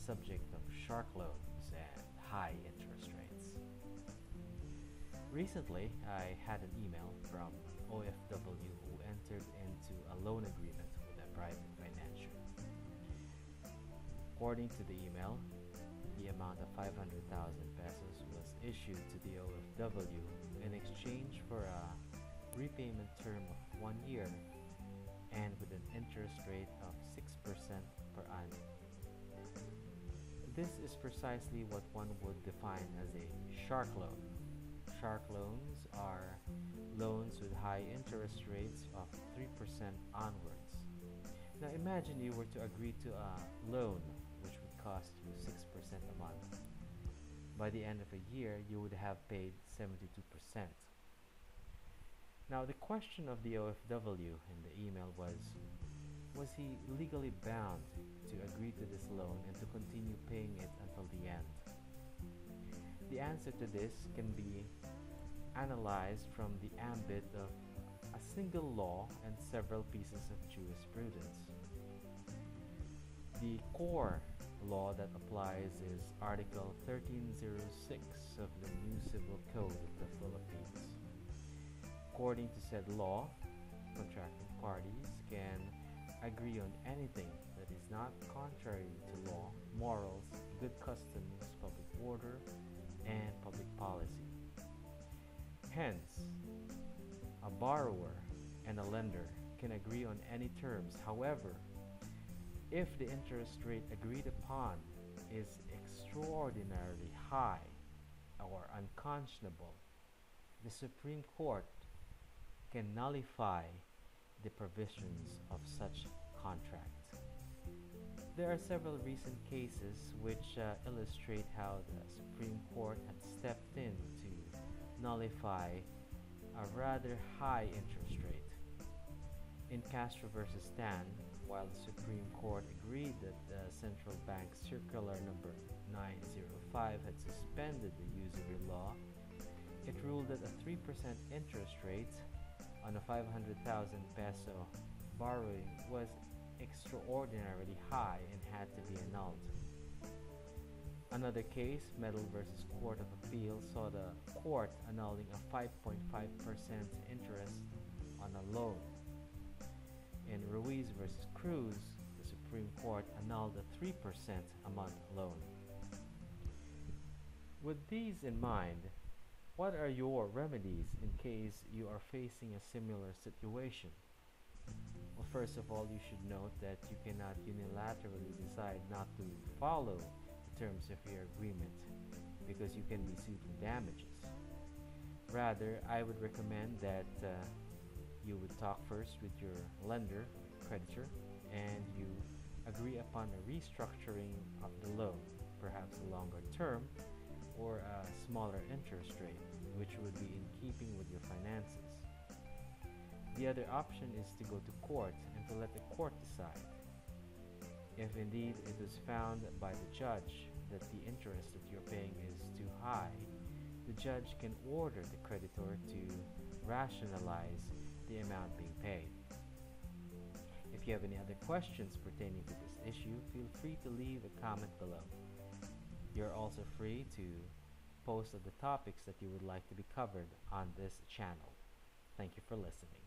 subject of shark loans and high interest rates. Recently, I had an email from OFW who entered into a loan agreement with a private financier. According to the email, the amount of 500,000 pesos was issued to the OFW in exchange for a repayment term of 1 year and with an interest rate of 6% per annum. This is precisely what one would define as a shark loan. Shark loans are loans with high interest rates of 3% onwards. Now imagine you were to agree to a loan which would cost you 6% a month. By the end of a year, you would have paid 72%. Now the question of the OFW in the email was he legally bound to agree to this loan and to continue paying it until the end? The answer to this can be analyzed from the ambit of a single law and several pieces of jurisprudence. The core law that applies is Article 1306 of the New Civil Code of the Philippines. According to said law, contracting parties can agree on anything that is not contrary to law, morals, good customs, public order, and public policy. Hence, a borrower and a lender can agree on any terms. However, if the interest rate agreed upon is extraordinarily high or unconscionable, the Supreme Court can nullify the provisions of such contract. There are several recent cases which illustrate how the Supreme Court had stepped in to nullify a rather high interest rate. In Castro versus Tan, while the Supreme Court agreed that the Central Bank Circular number 905 had suspended the usury law, it ruled that a 3% interest rate on a 500,000 peso borrowing was extraordinarily high and had to be annulled. Another case, Medal versus Court of Appeal, saw the court annulling a 5.5% interest on a loan. In Ruiz versus Cruz, the Supreme Court annulled a 3% a month loan. With these in mind, what are your remedies in case you are facing a similar situation? Well, first of all, you should note that you cannot unilaterally decide not to follow the terms of your agreement because you can be sued for damages. Rather, I would recommend that you would talk first with your lender, creditor, and you agree upon a restructuring of the loan, perhaps a longer term or a smaller interest rate, which would be in keeping with your finances. The other option is to go to court and to let the court decide. If indeed it is found by the judge that the interest that you're paying is too high, the judge can order the creditor to rationalize the amount being paid. If you have any other questions pertaining to this issue, feel free to leave a comment below. You're also free to post the topics that you would like to be covered on this channel. Thank you for listening.